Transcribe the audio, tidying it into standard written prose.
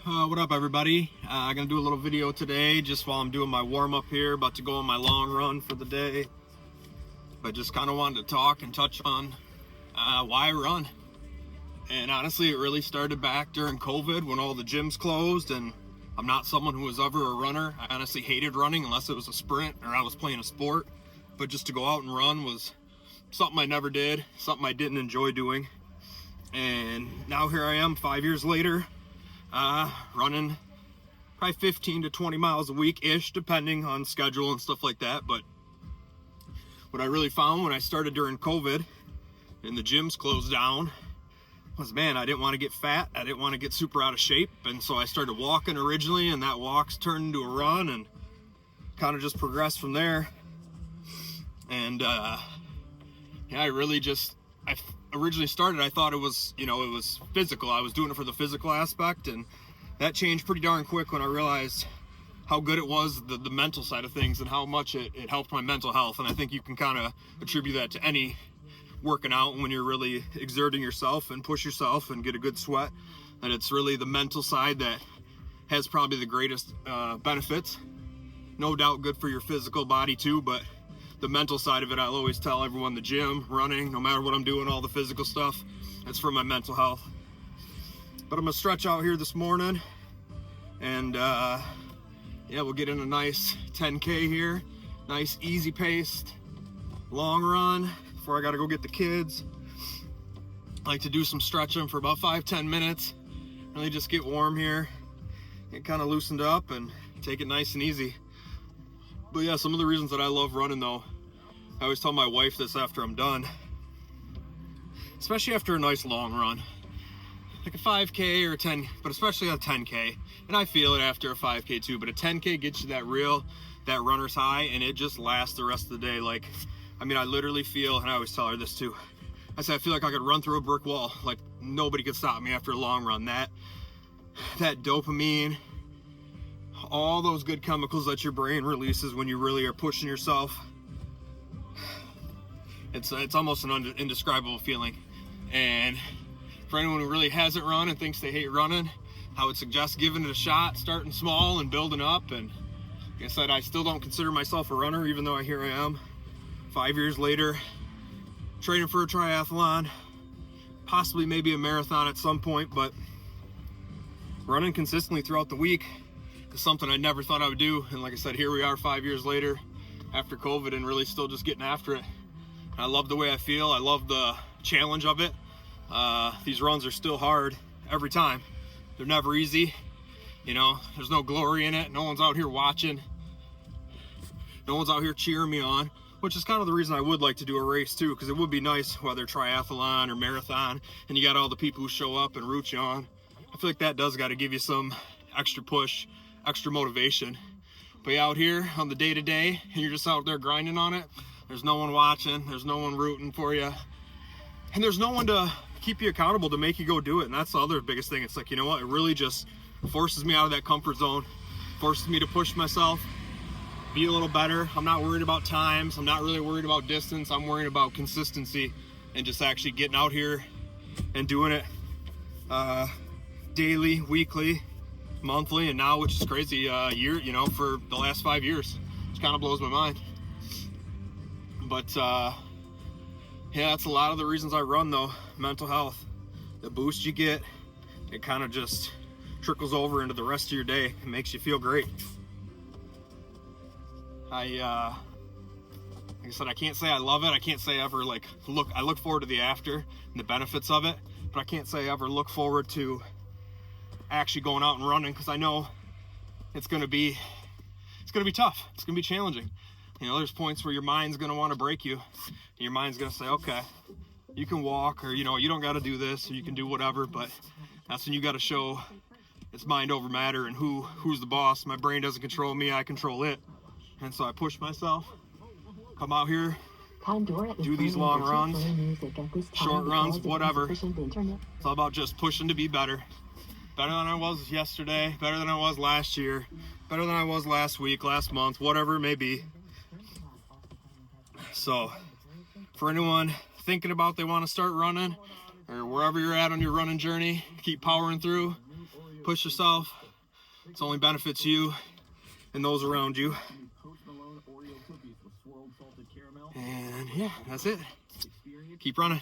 What up, everybody? I'm gonna do a little video today just while I'm doing my warm-up here, about to go on my long run for the day. But just kind of wanted to talk and touch on why I run. And honestly, it really started back during COVID when all the gyms closed, and I'm not someone who was ever a runner. I honestly hated running unless it was a sprint or I was playing a sport. But just to go out and run was something I never did, something I didn't enjoy doing. And now here I am 5 years later, running probably 15 to 20 miles a week-ish, depending on schedule and stuff like that. But what I really found when I started during COVID and the gyms closed down was, man, I didn't want to get fat. I didn't want to get super out of shape. And so I started walking originally, and that walk's turned into a run and kind of just progressed from there. And yeah, I originally started, I thought it was, it was physical. I was doing it for the physical aspect, and that changed pretty darn quick when I realized how good it was, the mental side of things, and how much it helped my mental health. And I think you can kind of attribute that to any working out when you're really exerting yourself and push yourself and get a good sweat. And it's really the mental side that has probably the greatest benefits. No doubt good for your physical body too, but the mental side of it, I'll always tell everyone, the gym, running, no matter what I'm doing, all the physical stuff, it's for my mental health. But I'm gonna stretch out here this morning, and yeah, we'll get in a nice 10K here, nice easy paced long run before I gotta go get the kids. I like to do some stretching for about 5-10 minutes, really just get warm here, get kind of loosened up and take it nice and easy. But yeah, some of the reasons that I love running though, I always tell my wife this after I'm done, especially after a nice long run, like a 5K or a 10, but especially a 10K. And I feel it after a 5K too, but a 10K gets you that runner's high, and it just lasts the rest of the day. Like, I mean, I literally feel, and I always tell her this too, I say I feel like I could run through a brick wall, like nobody could stop me after a long run. That dopamine, all those good chemicals that your brain releases when you really are pushing yourself, it's almost an indescribable feeling. And for anyone who really hasn't run and thinks they hate running, I would suggest giving it a shot, starting small and building up. And like I said, I still don't consider myself a runner, even though here I am 5 years later, training for a triathlon, possibly maybe a marathon at some point. But running consistently throughout the week is something I never thought I would do. And like I said, here we are 5 years later after COVID, and really still just getting after it. I love the way I feel. I love the challenge of it. These runs are still hard every time. They're never easy. There's no glory in it. No one's out here watching. No one's out here cheering me on, which is kind of the reason I would like to do a race too, because it would be nice, whether triathlon or marathon, and you got all the people who show up and root you on. I feel like that does got to give you some extra push, extra motivation. But out here on the day-to-day, and you're just out there grinding on it, there's no one watching, there's no one rooting for you, and there's no one to keep you accountable to make you go do it. And that's the other biggest thing. It's like, you know what, it really just forces me out of that comfort zone, forces me to push myself, be a little better. I'm not worried about times, I'm not really worried about distance, I'm worried about consistency and just actually getting out here and doing it daily, weekly, monthly, and now, which is crazy, year, for the last 5 years, which kind of blows my mind. But yeah, that's a lot of the reasons I run though. Mental health, the boost you get, it kind of just trickles over into the rest of your day. It makes you feel great. Like I said, I can't say I love it. I can't say I ever I look forward to the after and the benefits of it, but I can't say I ever look forward to actually going out and running, because I know it's gonna be tough. It's gonna be challenging. There's points where your mind's gonna want to break you. Your mind's gonna say, okay, you can walk, or you don't got to do this, or you can do whatever. But that's when you got to show it's mind over matter, and who's the boss. My brain doesn't control me, I control it. And so I push myself, come out here, do these long runs, short runs, whatever. It's all about just pushing to be better than I was yesterday, better than I was last year, better than I was last week, last month, whatever it may be. So for anyone thinking about they want to start running, or wherever you're at on your running journey, keep powering through. Push yourself. It only benefits you and those around you. And yeah, that's it. Keep running.